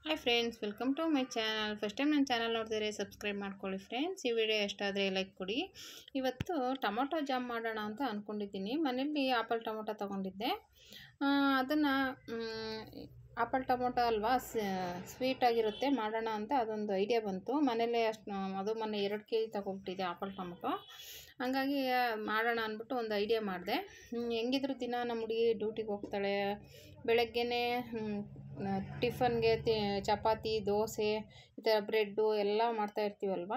Hi friends, welcome to my channel. First time ನನ್ನ channel ನೋಡಿದರೆ subscribe ಮಾಡ್ಕೊಳ್ಳಿ friends. ಈ ವಿಡಿಯೋ ಎಷ್ಟಾದರೆ ಲೈಕ್ ಕೊಡಿ. ಇವತ್ತು ಟೊಮೊಟೊ ಜಾಮ್ ಮಾಡೋಣ ಅಂತ ಅಂದ್ಕೊಂಡಿದ್ದೀನಿ. ಮನೇಲಿ ಆಪಲ್ ಟೊಮೊಟೊ ತೊಗೊಂಡಿದ್ದೆ. ಅದನ್ನು ಆಪಲ್ ಟೊಮೊಟೊ ಅಲ್ವಾ, ಸ್ವೀಟಾಗಿರುತ್ತೆ, ಮಾಡೋಣ ಅಂತ ಅದೊಂದು ಐಡಿಯಾ ಬಂತು. ಮನೇಲೇ ಅದು ಮೊನ್ನೆ 2 kg ತೊಗೊಬಿಟ್ಟಿದ್ದೆ ಆಪಲ್ ಟೊಮೊಟೊ. ಹಂಗಾಗಿ ಮಾಡೋಣ ಅಂದ್ಬಿಟ್ಟು ಒಂದು ಐಡಿಯಾ ಮಾಡಿದೆ. ಹೆಂಗಿದ್ರು ದಿನ ನಮ್ಮ ಹುಡುಗಿ ಡ್ಯೂಟಿಗೆ ಹೋಗ್ತಾಳೆ. ಬೆಳಗ್ಗೆನೇ ಟಿಫನ್ಗೆ ಚಪಾತಿ, ದೋಸೆ, ಈ ಥರ ಬ್ರೆಡ್ಡು ಎಲ್ಲ ಮಾಡ್ತಾಯಿರ್ತೀವಲ್ವ,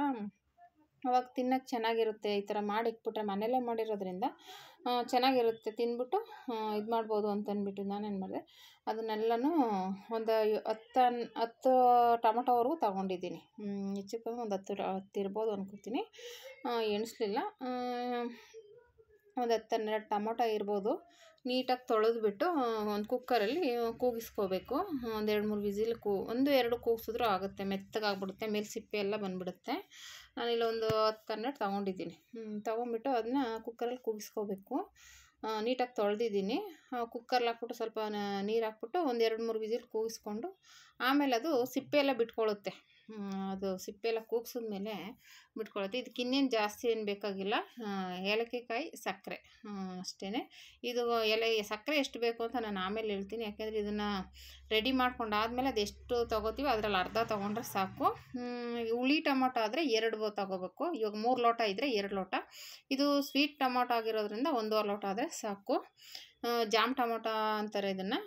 ಅವಾಗ ತಿನ್ನೋಕ್ಕೆ ಚೆನ್ನಾಗಿರುತ್ತೆ. ಈ ಥರ ಮಾಡಿ ಇಟ್ಬಿಟ್ರೆ ಮನೆಯಲ್ಲೇ ಮಾಡಿರೋದ್ರಿಂದ ಚೆನ್ನಾಗಿರುತ್ತೆ, ತಿಂದ್ಬಿಟ್ಟು ಇದು ಮಾಡ್ಬೋದು ಅಂತಂದ್ಬಿಟ್ಟು ನಾನೇನು ಮಾಡಿದೆ, ಅದನ್ನೆಲ್ಲನೂ ಒಂದು 10 ಟೊಮೊಟೊವರೆಗೂ ತೊಗೊಂಡಿದ್ದೀನಿ. ಹೆಚ್ಚು ಕಮ್ಮಿ ಒಂದು 10 ಇರ್ಬೋದು ಅನ್ಕೋತೀನಿ, ಎಣಿಸ್ಲಿಲ್ಲ. ಒಂದು 10-12 ಟೊಮೊಟೊ ಇರ್ಬೋದು. ನೀಟಾಗಿ ತೊಳೆದ್ಬಿಟ್ಟು ಒಂದು ಕುಕ್ಕರಲ್ಲಿ ಕೂಗಿಸ್ಕೋಬೇಕು. ಒಂದು 2-3 ವಿಸಿಲ್ 1-2 ಕೂಗಿಸಿದ್ರೂ ಆಗುತ್ತೆ, ಮೆತ್ತಗಾಗ್ಬಿಡುತ್ತೆ, ಮೇಲೆ ಸಿಪ್ಪೆ ಎಲ್ಲ ಬಂದುಬಿಡುತ್ತೆ. ನಾನಿಲ್ಲಿ ಒಂದು 10-12 ತೊಗೊಂಡಿದ್ದೀನಿ. ತೊಗೊಂಬಿಟ್ಟು ಅದನ್ನ ಕುಕ್ಕರಲ್ಲಿ ಕೂಗಿಸ್ಕೋಬೇಕು. ನೀಟಾಗಿ ತೊಳೆದಿದ್ದೀನಿ. ಕುಕ್ಕರ್ಲ್ಲಿ ಹಾಕ್ಬಿಟ್ಟು ಸ್ವಲ್ಪ ನೀರು ಹಾಕ್ಬಿಟ್ಟು ಒಂದು 2-3 ವಿಸಿಲ್ ಕೂಗಿಸ್ಕೊಂಡು ಆಮೇಲೆ ಅದು ಸಿಪ್ಪೆ ಎಲ್ಲ ಬಿಟ್ಕೊಳ್ಳುತ್ತೆ. ಅದು ಸಿಪ್ಪೆ ಎಲ್ಲ ಕೂಗಿಸಿದ್ಮೇಲೆ ಬಿಟ್ಕೊಳ್ಳುತ್ತೆ. ಇದಕ್ಕೆ ಇನ್ನೇನು ಜಾಸ್ತಿ ಏನು ಬೇಕಾಗಿಲ್ಲ. ಏಲಕ್ಕಿಕಾಯಿ, ಸಕ್ಕರೆ ಅಷ್ಟೇ. ಇದು ಸಕ್ಕರೆ ಎಷ್ಟು ಬೇಕು ಅಂತ ನಾನು ಆಮೇಲೆ ಹೇಳ್ತೀನಿ. ಯಾಕೆಂದರೆ ಇದನ್ನು ರೆಡಿ ಮಾಡ್ಕೊಂಡಾದ್ಮೇಲೆ ಅದೆಷ್ಟು ತೊಗೋತೀವೋ ಅದರಲ್ಲಿ ಅರ್ಧ ತೊಗೊಂಡ್ರೆ ಸಾಕು. ಹುಳಿ ಟೊಮೊಟೊ ಆದರೆ 2 ತೊಗೋಬೇಕು. ಇವಾಗ 3 ಲೋಟ ಇದ್ದರೆ 2 ಲೋಟ. ಇದು ಸ್ವೀಟ್ ಟೊಮೊಟೊ ಆಗಿರೋದ್ರಿಂದ 1.5 ಲೋಟ ಆದರೆ ಸಾಕು. ಜಾಮ್ ಟೊಮೊಟೊ ಅಂತಾರೆ ಇದನ್ನು,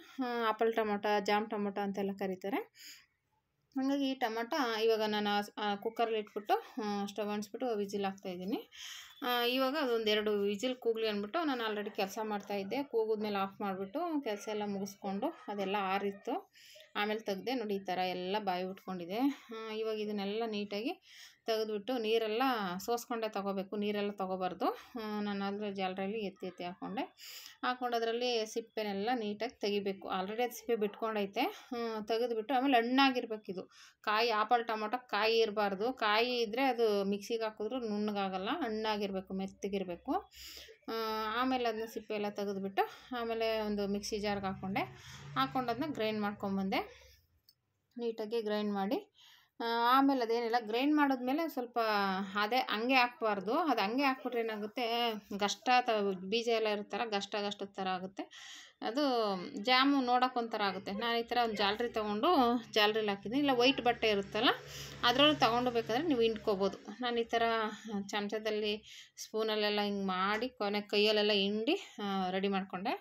ಆಪಲ್ ಟೊಮೊಟೊ, ಜಾಮ್ ಟೊಮೊಟೊ ಅಂತೆಲ್ಲ ಕರೀತಾರೆ. ಹಾಗಾಗಿ ಈ ಟೊಮೊಟೊ ಇವಾಗ ನಾನು ಕುಕ್ಕರಲ್ಲಿ ಇಟ್ಬಿಟ್ಟು ಸ್ಟವ್ ಅಂಟಿಸ್ಬಿಟ್ಟು ವಿಸಿಲ್ ಹಾಕ್ತಾಯಿದ್ದೀನಿ. ಇವಾಗ ಅದೊಂದು 2 ವಿಸಿಲ್ ಕೂಗಲಿ ಅಂದ್ಬಿಟ್ಟು ನಾನು ಆಲ್ರೆಡಿ ಕೆಲಸ ಮಾಡ್ತಾಯಿದ್ದೆ. ಕೂಗಿದ್ಮೇಲೆ ಆಫ್ ಮಾಡಿಬಿಟ್ಟು ಕೆಲಸ ಎಲ್ಲ ಮುಗಿಸ್ಕೊಂಡು ಅದೆಲ್ಲ ಆರಿತ್ತು. ಆಮೇಲೆ ತೆಗ್ದೆ. ನೋಡಿ, ಈ ಥರ ಎಲ್ಲ ಬಾಯಿ ಬಿಟ್ಕೊಂಡಿದೆ. ಇವಾಗ ಇದನ್ನೆಲ್ಲ ನೀಟಾಗಿ ತೆಗೆದುಬಿಟ್ಟು ನೀರೆಲ್ಲ ಸೋಸ್ಕೊಂಡೇ ತೊಗೋಬೇಕು, ನೀರೆಲ್ಲ ತೊಗೋಬಾರ್ದು. ನಾನು ಆದರೆ ಜಾಲರಲ್ಲಿ ಎತ್ತಿ ಹಾಕ್ಕೊಂಡು ಅದರಲ್ಲಿ ಸಿಪ್ಪೆನೆಲ್ಲ ನೀಟಾಗಿ ತೆಗಿಬೇಕು. ಆಲ್ರೆಡಿ ಅದು ಸಿಪ್ಪೆ ಬಿಟ್ಕೊಂಡೈತೆ. ತೆಗೆದುಬಿಟ್ಟು ಆಮೇಲೆ ಹಣ್ಣಾಗಿರ್ಬೇಕು. ಇದು ಕಾಯಿ, ಆಪಲ್ ಟೊಮೊಟೊ ಕಾಯಿ ಇರಬಾರ್ದು. ಕಾಯಿ ಇದ್ದರೆ ಅದು ಮಿಕ್ಸಿಗೆ ಹಾಕಿದ್ರು ನುಣ್ಣಗಾಗಲ್ಲ, ಹಣ್ಣಾಗಿರಬೇಕು, ಮೆತ್ತಗಿರಬೇಕು. ಆಮೇಲೆ ಅದನ್ನ ಸಿಪ್ಪೆ ಎಲ್ಲ ತೆಗೆದುಬಿಟ್ಟು ಆಮೇಲೆ ಒಂದು ಮಿಕ್ಸಿ ಜಾರ್ಗೆ ಹಾಕ್ಕೊಂಡು ಅದನ್ನ ಗ್ರೈಂಡ್ ಮಾಡ್ಕೊಂಬಂದೆ. ನೀಟಾಗಿ ಗ್ರೈಂಡ್ ಮಾಡಿ ಆಮೇಲೆ ಅದೇನಿಲ್ಲ, ಗ್ರೈಂಡ್ ಮಾಡಿದ್ಮೇಲೆ ಸ್ವಲ್ಪ ಅದೇ ಹಂಗೆ ಹಾಕ್ಬಾರ್ದು. ಅದು ಹಂಗೆ ಹಾಕ್ಬಿಟ್ರೆ ಏನಾಗುತ್ತೆ, ಗಷ್ಟ ಬೀಜ ಎಲ್ಲ ಇರ್ತಾರ, ಗಷ್ಟ ಥರ ಆಗುತ್ತೆ. ಅದು ಜಾಮು ನೋಡೋಕೆ ಒಂಥರ ಆಗುತ್ತೆ. ನಾನು ಈ ಥರ ಒಂದು ಜಾಲರಿ ತೊಗೊಂಡು ಜಾಲರಿಲಿ ಹಾಕಿದ್ದೀನಿ. ಇಲ್ಲ ವೈಟ್ ಬಟ್ಟೆ ಇರುತ್ತಲ್ಲ ಅದರಲ್ಲಿ ತೊಗೊಂಡು ಬೇಕಾದರೆ ನೀವು ಹಿಂಡ್ಕೋಬೋದು. ನಾನು ಈ ಥರ ಚಮಚದಲ್ಲಿ ಸ್ಪೂನಲ್ಲೆಲ್ಲ ಹಿಂಗೆ ಮಾಡಿ ಕೈಯಲ್ಲೆಲ್ಲ ಹಿಂಡಿ ರೆಡಿ ಮಾಡಿಕೊಂಡೆ.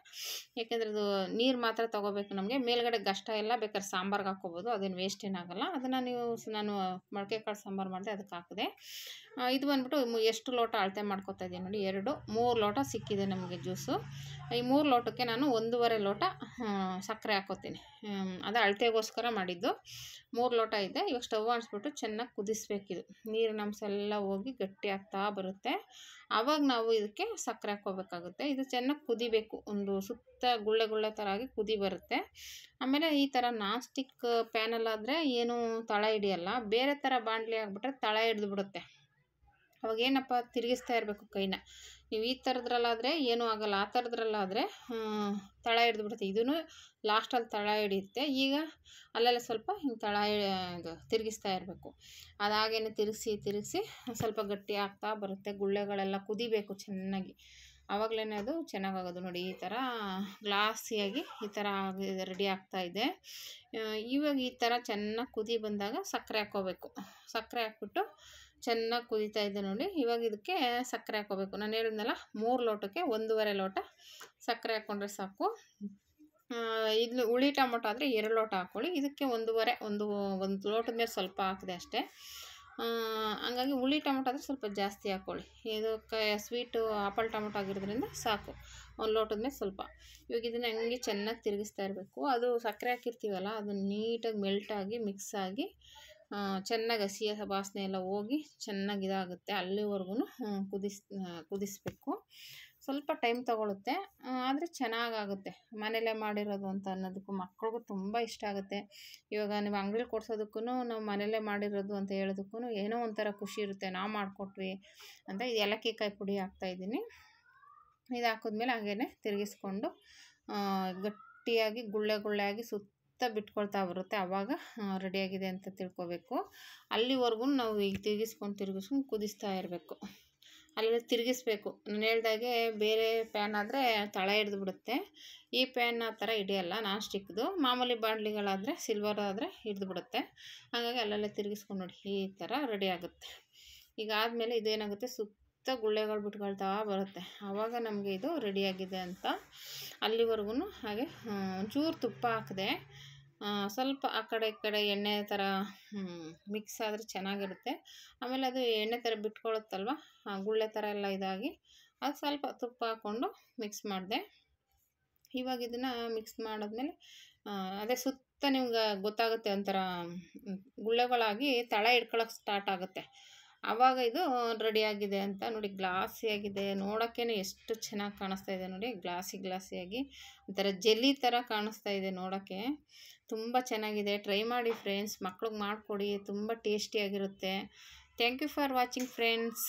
ಯಾಕೆಂದರೆ ಅದು ನೀರು ಮಾತ್ರ ತೊಗೋಬೇಕು ನಮಗೆ. ಮೇಲ್ಗಡೆ ಗಷ್ಟ ಎಲ್ಲ ಬೇಕಾದ್ರೆ ಸಾಂಬಾರ್ಗೆ ಹಾಕ್ಕೋಬೋದು, ಅದೇನು ವೇಸ್ಟ್ ಏನಾಗಲ್ಲ. ಅದನ್ನು ನಾನು ಮೊಳಕೆ ಕಾಳು ಸಾಂಬಾರು ಮಾಡಿದೆ, ಅದಕ್ಕೆ ಹಾಕಿದೆ. ಇದು ಬಂದ್ಬಿಟ್ಟು ಎಷ್ಟು ಲೋಟ ಅಳತೆ ಮಾಡ್ಕೊತಾ ಇದ್ದೀನಿ ನೋಡಿ, 3 ಲೋಟ ಸಿಕ್ಕಿದೆ ನಮಗೆ ಜ್ಯೂಸು. ಈ 3 ಲೋಟಕ್ಕೆ ನಾನು 1.5 ಲೋಟ ಸಕ್ಕರೆ ಹಾಕ್ಕೋತೀನಿ. ಅದು ಅಳತೆಗೋಸ್ಕರ ಮಾಡಿದ್ದು. 3 ಲೋಟ ಇದೆ. ಇವಾಗ ಸ್ಟವ್ ಅಂಟಿಸ್ಬಿಟ್ಟು ಚೆನ್ನಾಗಿ ಕುದಿಸ್ಬೇಕಿದು. ನೀರಿನ ಅಂಶ ಎಲ್ಲ ಹೋಗಿ ಗಟ್ಟಿ ಆಗ್ತಾ ಬರುತ್ತೆ. ಆವಾಗ ನಾವು ಇದಕ್ಕೆ ಸಕ್ಕರೆ ಹಾಕ್ಕೋಬೇಕಾಗುತ್ತೆ. ಇದು ಚೆನ್ನಾಗಿ ಕುದಿಬೇಕು, ಒಂದು ಸುತ್ತ ಗುಳ್ಳೆ ಥರ ಆಗಿ ಕುದಿ ಬರುತ್ತೆ. ಆಮೇಲೆ ಈ ಥರ ನಾನ್ ಸ್ಟಿಕ್ ಪ್ಯಾನಲ್ಲಾದರೆ ಏನು ತಳ ಹಿಡಿಯಲ್ಲ. ಬೇರೆ ಥರ ಬಾಣಲಿ ಆಗಿಬಿಟ್ರೆ ತಳ ಹಿಡಿದು ಬಿಡುತ್ತೆ. ಅವಾಗೇನಪ್ಪ, ತಿರುಗಿಸ್ತಾ ಇರಬೇಕು ಕೈನ. ನೀವು ಈ ಥರದ್ರಲ್ಲಾದರೆ ಏನೂ ಆಗೋಲ್ಲ, ಆ ಥರದ್ರಲ್ಲಾದರೆ ತಳ ಹಿಡಿದು ಬಿಡುತ್ತೆ. ಇದೂ ಲಾಸ್ಟಲ್ಲಿ ತಳ ಹಿಡಿಯುತ್ತೆ. ಈಗ ಅಲ್ಲೆಲ್ಲ ಸ್ವಲ್ಪ ಹಿಂಗೆ ಇದು ತಿರುಗಿಸ್ತಾ ಇರಬೇಕು. ಅದಾಗೇನೆ ತಿರುಗಿಸಿ ಸ್ವಲ್ಪ ಗಟ್ಟಿ ಆಗ್ತಾ ಬರುತ್ತೆ. ಗುಳ್ಳೆಗಳೆಲ್ಲ ಕುದಿಬೇಕು ಚೆನ್ನಾಗಿ, ಆವಾಗಲೇ ಅದು ಚೆನ್ನಾಗಾಗೋದು. ನೋಡಿ, ಈ ಥರ ಗ್ಲಾಸಿಯಾಗಿ ಈ ಥರ ರೆಡಿ ಆಗ್ತಾಯಿದೆ. ಇವಾಗ ಈ ಥರ ಚೆನ್ನಾಗಿ ಕುದಿ ಬಂದಾಗ ಸಕ್ಕರೆ ಹಾಕ್ಕೋಬೇಕು. ಸಕ್ಕರೆ ಹಾಕ್ಬಿಟ್ಟು ಚೆನ್ನಾಗಿ ಕುದೀತಾ ಇದೆ ನೋಡಿ. ಇವಾಗ ಇದಕ್ಕೆ ಸಕ್ಕರೆ ಹಾಕ್ಕೋಬೇಕು. ನಾನು ಹೇಳಿದ್ನಲ್ಲ, 3 ಲೋಟಕ್ಕೆ 1.5 ಲೋಟ ಸಕ್ಕರೆ ಹಾಕ್ಕೊಂಡ್ರೆ ಸಾಕು. ಇದು ಹುಳಿ ಟೊಮೊಟೊ ಆದರೆ 2 ಲೋಟ ಹಾಕ್ಕೊಳ್ಳಿ. ಇದಕ್ಕೆ 1.5 ಒಂದು ಲೋಟದ ಮೇಲೆ ಸ್ವಲ್ಪ ಹಾಕಿದೆ ಅಷ್ಟೇ. ಹಂಗಾಗಿ ಹುಳಿ ಟೊಮೊಟೊ ಆದರೆ ಸ್ವಲ್ಪ ಜಾಸ್ತಿ ಹಾಕ್ಕೊಳ್ಳಿ. ಇದಕ್ಕೆ ಸ್ವೀಟು ಆಪಲ್ ಟೊಮೊಟೊ ಆಗಿರೋದ್ರಿಂದ ಸಾಕು, 1 ಲೋಟದ ಮೇಲೆ ಸ್ವಲ್ಪ. ಇವಾಗ ಇದನ್ನು ಹಂಗೆ ಚೆನ್ನಾಗಿ ತಿರುಗಿಸ್ತಾ ಇರಬೇಕು. ಅದು ಸಕ್ಕರೆ ಹಾಕಿರ್ತೀವಲ್ಲ, ಅದು ನೀಟಾಗಿ ಮೆಲ್ಟಾಗಿ ಮಿಕ್ಸಾಗಿ ಚೆನ್ನಾಗಿ ಹಸಿ ವಾಸನೆ ಎಲ್ಲ ಹೋಗಿ ಚೆನ್ನಾಗಿ ಇದಾಗುತ್ತೆ. ಅಲ್ಲಿವರೆಗೂ ಕುದಿಸ್ಬೇಕು. ಸ್ವಲ್ಪ ಟೈಮ್ ತೊಗೊಳುತ್ತೆ, ಆದರೆ ಚೆನ್ನಾಗಾಗುತ್ತೆ. ಮನೇಲೇ ಮಾಡಿರೋದು ಅಂತ ಅನ್ನೋದಕ್ಕೂ ಮಕ್ಳಿಗೂ ತುಂಬ ಇಷ್ಟ ಆಗುತ್ತೆ. ಇವಾಗ ನೀವು ಅಂಗಡಿಲಿ ಕೊಡ್ಸೋದಕ್ಕೂ ನಾವು ಮನೇಲೇ ಮಾಡಿರೋದು ಅಂತ ಹೇಳೋದಕ್ಕೂ ಏನೋ ಒಂಥರ ಖುಷಿ ಇರುತ್ತೆ. ನಾವು ಮಾಡಿಕೊಟ್ವಿ ಅಂತ. ಇದು ಏಲಕ್ಕಿಕಾಯಿ ಪುಡಿ ಹಾಕ್ತಾಯಿದ್ದೀನಿ. ಇದು ಹಾಕಿದ್ಮೇಲೆ ಹಾಗೇ ತಿರುಗಿಸ್ಕೊಂಡು ಗಟ್ಟಿಯಾಗಿ ಗುಳ್ಳೆ ಆಗಿ ಸುತ್ತ ಸುತ್ತ ಬಿಟ್ಕೊಳ್ತಾ ಬರುತ್ತೆ, ಆವಾಗ ರೆಡಿಯಾಗಿದೆ ಅಂತ ತಿಳ್ಕೊಬೇಕು. ಅಲ್ಲಿವರೆಗೂ ನಾವು ಈಗ ತಿರುಗಿಸ್ಕೊಂಡು ಕುದಿಸ್ತಾ ಇರಬೇಕು. ಅಲ್ಲಿ ತಿರುಗಿಸ್ಬೇಕು. ನಾನು ಹೇಳ್ದಾಗೆ ಬೇರೆ ಪ್ಯಾನ್ ಆದರೆ ತಳ ಹಿಡ್ದು ಬಿಡುತ್ತೆ. ಈ ಪ್ಯಾನ್ ಆ ಥರ ಹಿಡಿಯಲ್ಲ, ನಾನ್ ಸ್ಟಿಕ್ದು. ಮಾಮೂಲಿ ಬಾಣಲಿಗಳಾದರೆ ಸಿಲ್ವರ್ ಆದರೆ ಹಿಡಿದು ಬಿಡುತ್ತೆ. ಹಾಗಾಗಿ ಅಲ್ಲಲ್ಲೇ ತಿರುಗಿಸ್ಕೊಂಡು ನೋಡಿ ಈ ಥರ ರೆಡಿ ಆಗುತ್ತೆ. ಈಗ ಆದಮೇಲೆ ಇದೇನಾಗುತ್ತೆ, ಸುತ್ತ ಗುಳ್ಳೆಗಳು ಬಿಟ್ಕೊಳ್ತಾ ಬರುತ್ತೆ. ಆವಾಗ ನಮಗೆ ಇದು ರೆಡಿಯಾಗಿದೆ ಅಂತ. ಅಲ್ಲಿವರೆಗೂ ಹಾಗೆ ಒಂಚೂರು ತುಪ್ಪ ಹಾಕಿದೆ, ಸ್ವಲ್ಪ ಆ ಕಡೆ ಈ ಕಡೆ ಎಣ್ಣೆ ಥರ ಮಿಕ್ಸ್ ಆದರೆ ಚೆನ್ನಾಗಿರುತ್ತೆ. ಆಮೇಲೆ ಅದು ಎಣ್ಣೆ ಥರ ಬಿಟ್ಕೊಳ್ಳುತ್ತಲ್ವ, ಗುಳ್ಳೆ ಥರ ಎಲ್ಲ ಇದಾಗಿ ಅದು ಸ್ವಲ್ಪ ತುಪ್ಪ ಹಾಕ್ಕೊಂಡು ಮಿಕ್ಸ್ ಮಾಡಿದೆ. ಇವಾಗ ಇದನ್ನು ಮಿಕ್ಸ್ ಮಾಡಿದ್ಮೇಲೆ ಅದೇ ಸುತ್ತ ನಿಮ್ಗೆ ಗೊತ್ತಾಗುತ್ತೆ, ಒಂಥರ ಗುಳ್ಳೆಗಳಾಗಿ ತಳ ಹಿಡ್ಕೊಳಕ್ಕೆ ಸ್ಟಾರ್ಟ್ ಆಗುತ್ತೆ. ಆವಾಗ ಇದು ರೆಡಿಯಾಗಿದೆ ಅಂತ. ನೋಡಿ ಗ್ಲಾಸಿಯಾಗಿದೆ, ನೋಡೋಕ್ಕೇ ಎಷ್ಟು ಚೆನ್ನಾಗಿ ಕಾಣಿಸ್ತಾ ಇದೆ ನೋಡಿ, ಗ್ಲಾಸಿಯಾಗಿ ಒಂಥರ ಜೆಲ್ಲಿ ಥರ ಕಾಣಿಸ್ತಾ ಇದೆ ನೋಡೋಕ್ಕೆ. ತುಂಬ ಚೆನ್ನಾಗಿದೆ, ಟ್ರೈ ಮಾಡಿ ಫ್ರೆಂಡ್ಸ್, ಮಕ್ಳಿಗೆ ಮಾಡಿಕೊಡಿ, ತುಂಬ ಟೇಸ್ಟಿಯಾಗಿರುತ್ತೆ. Thank you for watching friends.